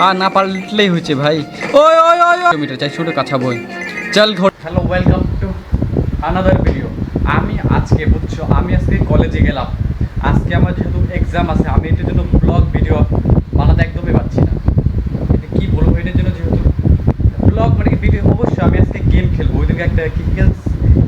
আর না পাল্টলেই হয়েছে ভাই। ওই ওই ওই মিটার চাই ছোটো কাছা বই চল ঘোর। Hello, welcome to another video. আমি আজকে বুঝছো, আমি আজকে কলেজে গেলাম। আজকে আমার যেহেতু এক্সাম আছে, আমি এটার জন্য ব্লগ ভিডিও বানাতে একদমই পারছি না। এটা কী বলবো, এটার জন্য যেহেতু ব্লগ মানে কি ভিডিও, অবশ্যই আমি আজকে গেম খেলবো। ওইদিকে একটা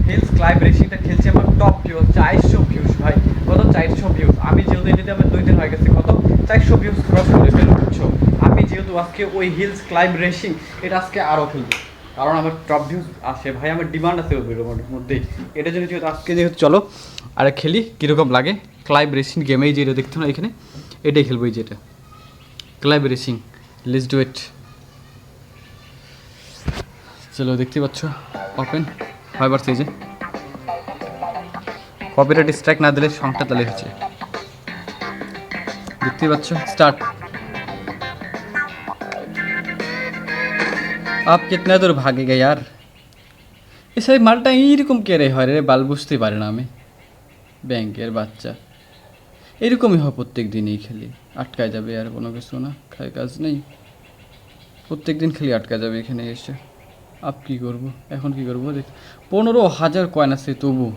হিলস ক্লাইম্ব রেসিংটা খেলছি, আমার টপ ভিউজ 400 ভিউজ ভাই। কত 400 ভিউজ। আমি যেহেতু এটাতে আমার 2 দিন হয়ে গেছে, কত 400 ভিউজ ক্রস করে ফেলবো বুঝছো। আমি যেহেতু আজকে ওই হিলস ক্লাইম্ব রেসিং এটা আজকে আরও খেলবো, কারণ আমার টপ ভিউজ আসে ভাই, আমার ডিমান্ড আছে ওই ভিডিওর মধ্যেই। এটার জন্য যেহেতু আজকে যেহেতু চলো আর খেলি কীরকম লাগে ক্লাইম্ব রেসিং গেমেই যেটা দেখতে না এখানে, এটাই খেলবো। এই যেটা climb racing, let's do it. চলো, দেখতে পাচ্ছ ওপেন ফাইবার সাইজে। কপিরাইট স্ট্রাইক না দিলে সংটা তালে হচ্ছে, দেখতে পাচ্ছ। স্টার্ট। आप कितना दूर भागेगा यार? এসব মালটা এইরকম কেড়ে হয় রে, বাল বুঝতেই পারে না আমি। ব্যাংকের বাচ্চা এরকমই হয় প্রত্যেক দিনই খেলি, আটকায় যাবে আর কোনো কিছু না, খায় কাজ নেই, প্রত্যেক দিন খেলি আটকা যাবে এখানে এসে। আপ কী করবো এখন, কী করবো দেখ, 15,000 কয়েন আছে তবু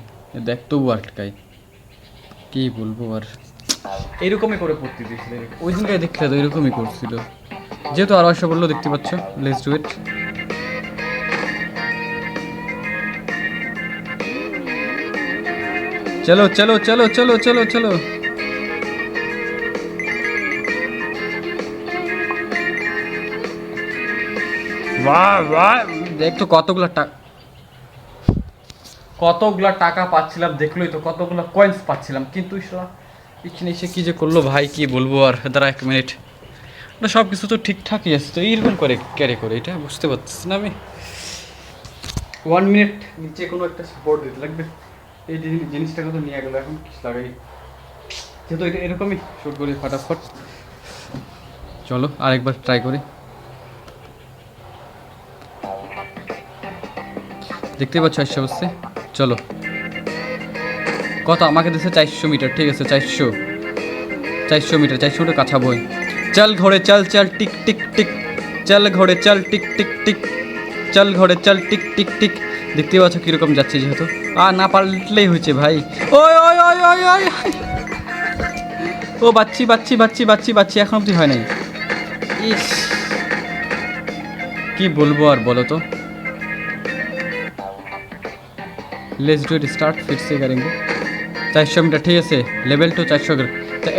দেখ, তবু আটকায়, কী বলবো আর। এরকমই করে পড়তে দিয়েছিল, ওই দিনটাই দেখলে তো এরকমই করছিল। যেহেতু আরও আসা বললো, দেখতে পাচ্ছ, লেটস ডু ইট। চলো চলো চলো চলো চলো চলো। বাহ বাহ, দেখ তো কতগুলা টাকা পাচ্ছিলাম, দেখলোই তো কতগুলো কয়েন্স পাচ্ছিলাম, কিন্তু এখানে এসে কী যে করলো ভাই, কি বলবো আর। দাঁড়া 1 মিনিট, না সব কিছু তো ঠিকঠাকই আছে, তো এইরকম করে ক্যারি করে এটা বুঝতে পারছিস না আমি। 1 মিনিট নিচে কোনো একটা সাপোর্ট দিতে লাগবে। এই জিনিসটাকে তো নিয়ে গেলো, এখন কিছু লাগাই, যেহেতু এটা এরকমই শুট করি ফটাফট। চলো আরেকবার ট্রাই করি। দেখতেই পাচ্ছ আসছে অবশ্যই। চলো, কত আমাকে দিচ্ছে 400 মিটার, ঠিক আছে 400 মিটার, 400 মিটার কাছা বই। চল ঘোড়ে চল চল টিক টিক টিক, চল ঘোড়ে চল টিক টিক টিক, চল ঘোড়ে চল টিক টিক টিক। দেখতেই পাচ্ছ কীরকম যাচ্ছে, যেহেতু আর না পাল্টলেই হয়েছে ভাই। ওই ওই ওই ওই ওই, ও বাচ্চি বাচ্চি বাচ্চি বাচ্চি বাচ্চি, এখন অব্দি হয় নাই। ইস, কি বলবো আর বলো তো। লেটস ডু ইট, স্টার্ট ফির সে করেंगे। 400 মিটার, ঠিক আছে, লেভেল 2 400।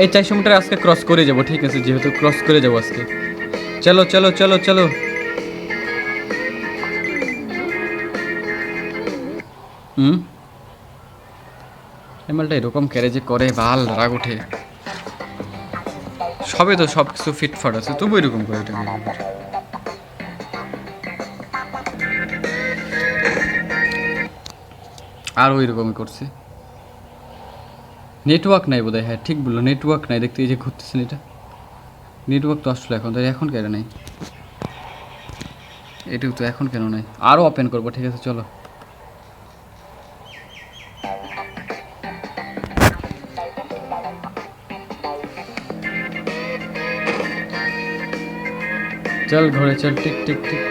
এই 400 মিটার আজকে ক্রস করে যাবো, ঠিক আছে, যেহেতু ক্রস করে যাবো আজকে। চলো চলো চলো চলো। এমএলটা এরকম ক্যারেজে করে বাল রাগ ওঠে। সবে তো সব কিছু ফিটফাট আছে, তবু এরকম করে এটা। আর ওই রকমই করছে। নেটওয়ার্ক নাই বোধহয়, হ্যাঁ ঠিক বললো, নেটওয়ার্ক নাই। দেখতে এই যে ঘুরতেছেন, এটা নেটওয়ার্ক তো আসলো এখন, তাই এখন কেন নাই এটুকু তো, এখন কেন নাই? আরও ওপেন করবো, ঠিক আছে চলো। চল ঘরে চল টিক টিক টিক।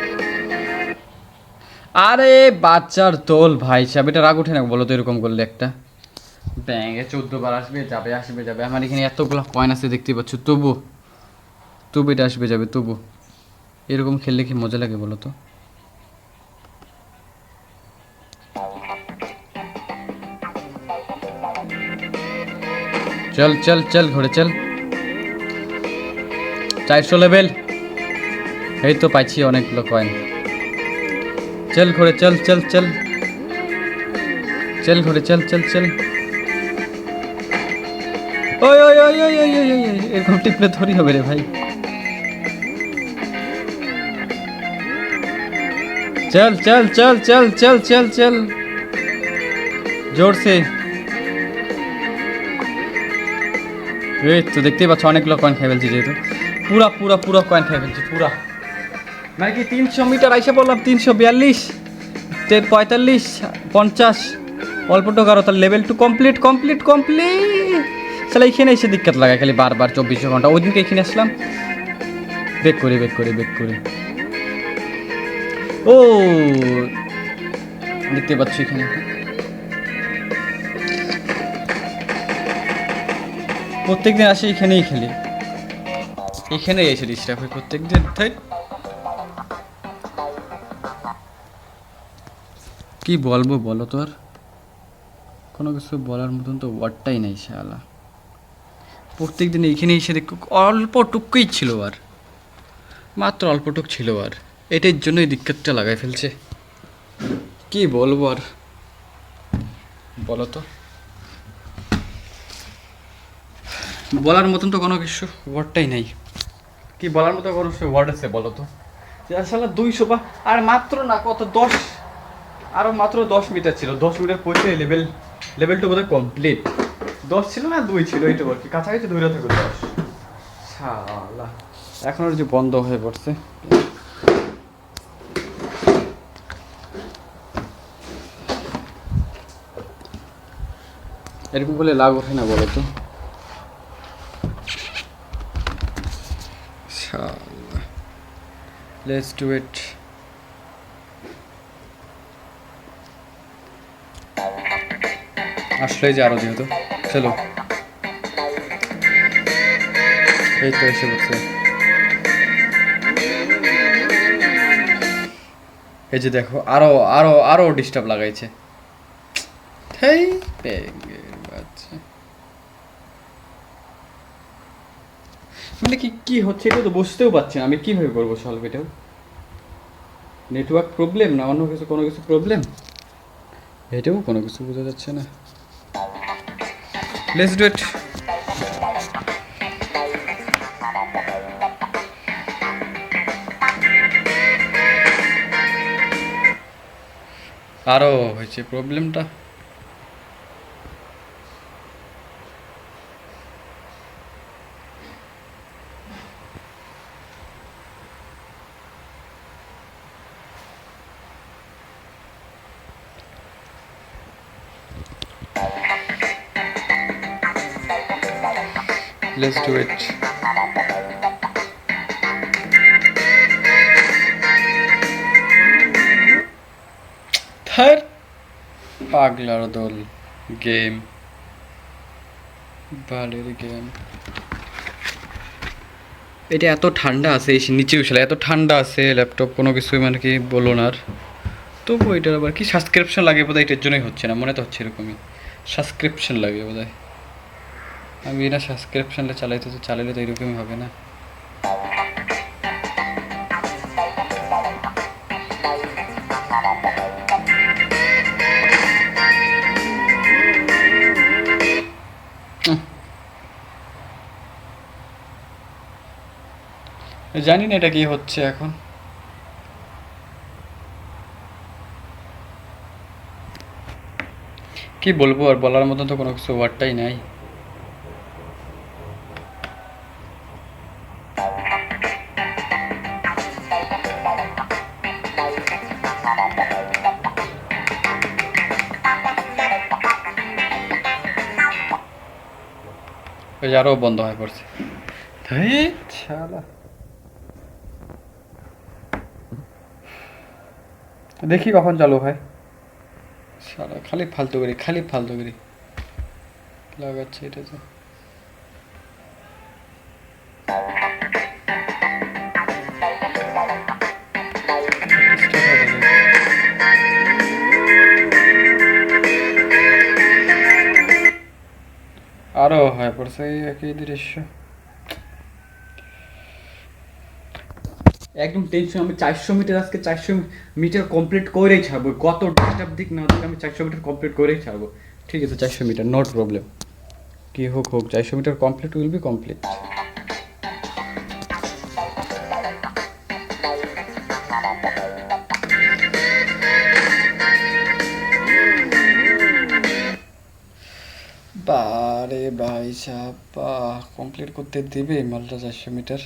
আরে বাচ্চার তোল ভাই সাহেব, এটা রাগ উঠে না বলো তো এরকম করলে? একটা ব্যাঙে 14 বার আসবে যাবে, আসবে যাবে। আমার এখানে এতগুলো কয়েন আছে দেখতে পাচ্ছ, তবু এটা আসবে যাবে, তবু এরকম খেললে কি মজা লাগে বলো তো? চল চল চল ঘরে চল, 400 লেভেল, এই তো পাইছি অনেকগুলো কয়েন। চল ঘরে চল চল চল চল ঘরে চল চল চল। ওই ওই ওই ওই ওই ওই ওই, এরকম টিপলে থরি হবে রে ভাই। চল চল চল চল চল চল চল, জোর সে। এই তো দেখতেই পাচ্ছ অনেকগুলো কয়েন খাই ফেলছি, যেহেতু পুরা পুরা পুরা কয়েন খাই ফেলছি পুরা। মানে কি 300 মিটার আইসা বললাম, 342, 45, 50, অল্প টাকা আরও, তার লেভেল 2 কমপ্লিট কমপ্লিট কমপ্লিট। তাহলে এইখানে এসে দিক্কত লাগায় খালি বারবার 24 ঘন্টা। ওই দিনকে এখানে আসলাম, বেক করে ও দেখতে পাচ্ছি এখানে প্রত্যেকদিন আসে এখানেই খেলি, এখানেই এসে ডিস্টার্ব হয় প্রত্যেকদিন। তাই কি বলবো বলো তো, আর কোনো কিছু বলার মতন তো ওয়ার্ডটাই নেই শালা। প্রত্যেকদিন এইখানে এসে দেখো অল্পটুকুই ছিল, আর মাত্র অল্পটুক ছিল, আর এটার জন্যই দিক্কতটা লাগাই ফেলছে। কি বলবো আর বলো তো, বলার মতন তো কোনো কিছু ওয়ার্ডটাই নেই। কি বলার মতো কোনো ওয়ার্ড আছে বলো তো? আসলে 200 বা আর মাত্র না কত 10, আরও মাত্র 10 মিটার ছিল, 10 মিটার পৌঁছে লেভেলটা বোধহয় কমপ্লিট। 10 ছিল না 2 ছিল, এইটুকু আর কি, কাছাকাছি দূরে থেকে 10 শালা। এখন আর যে বন্ধ হয়ে পড়ছে, এরকম বলে লাভ ওঠে না বলো তো শালা। Let's do it. আসলেই যে আরো যেহেতু চলো, এই তো এসে বলছে। এই যে দেখো আরো আরো আরো ডিস্টার্ব লাগাইছে। হেই আচ্ছা, মানে কি হচ্ছে এটা তো বুঝতেও পারছি না আমি, কিভাবে করবো সলভ এটাও? নেটওয়ার্ক প্রবলেম না অন্য কিছু, কোনো কিছু প্রবলেম, এটাও কোনো কিছু বোঝা যাচ্ছে না। Let's do it. আরও হয়েছে প্রবলেমটা। Let's do it. Third পাগলার দল গেম, বালের গেম। এটা এত ঠান্ডা আছে, এই নিচে উঠলে এত ঠান্ডা আছে ল্যাপটপ, কোনো কিছুই মানে কি বলো না। আর তবু এটার আবার কি সাবস্ক্রিপশন লাগে বোধহয়, এটার জন্যই হচ্ছে না, মনে তো হচ্ছে এরকমই সাবস্ক্রিপশন লাগে বোধহয়। আমি না সাবস্ক্রিপশনটা চালাইলে তো এরকমই হবে না। জানি না এটা কি হচ্ছে এখন। কি বলবো আর, বলার মতন তো কোনো কিছু ওয়ার্ডটাই নাই। আরও বন্ধ হয়ে পড়ছে। দেখি কখন চালু হয়। সারা খালি ফালতু করি লাগাচ্ছে এটা তো। আরও হয়ে পড়ছে একই দৃশ্য। একদম টেনশন, আমি 400 মিটার আজকে 400 মিটার কমপ্লিট করেই ছাড়বো, কত ডিস্টার্ব দিক না দিক আমি 400 মিটার কমপ্লিট করেই ছাড়বো। ঠিক আছে 400 মিটার নট প্রবলেম, কি হোক 400 metre complete will be complete. বারে ভাই সাহেব কমপ্লিট করতে দিবে মালটা 400 মিটার।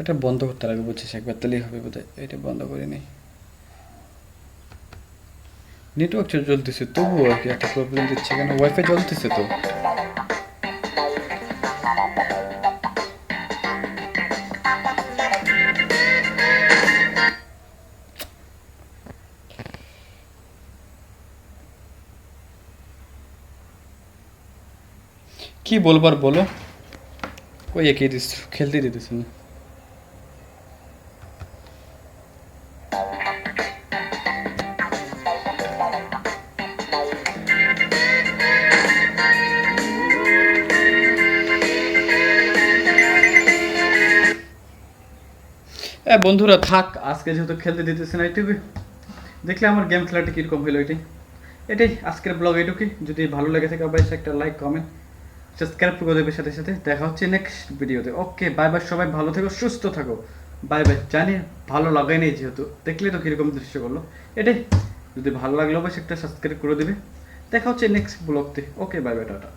এটা বন্ধ করতে লাগে বলছিস, একবার তাহলেই হবে বোধহয়। এটা বন্ধ করিনি, নেটওয়ার্ক চলতেছে তবুও আর কি একটা প্রবলেম দিচ্ছে কেন? ওয়াইফাই চলতেছে তো। কি বলবার বলো, ওই এঁকে দিস, খেলতে দিতেছে না। বন্ধুরা থাক, আজকে যেহেতু খেলতে দিতেছে না, এইটুকু দেখলে আমার গেম খেলাটা কীরকম হলো। এটাই আজকের ব্লগ, এইটুকুই। যদি ভালো লেগে থাকে অবশ্যই একটা লাইক, কমেন্ট, সাবস্ক্রাইব করে দেবে। সাথে সাথে দেখা হচ্ছে নেক্সট ভিডিওতে। ওকে, বাই বাই, সবাই ভালো থেকো, সুস্থ থাকো। Bye bye. জানি ভালো লাগে নেই, যেহেতু দেখলে তো কীরকম দৃশ্য করলো। এটাই, যদি ভালো লাগলে অবশ্যই একটা সাবস্ক্রাইব করে দেবে। দেখা হচ্ছে নেক্সট ব্লগতে। ওকে, বাই বাই, টাটা।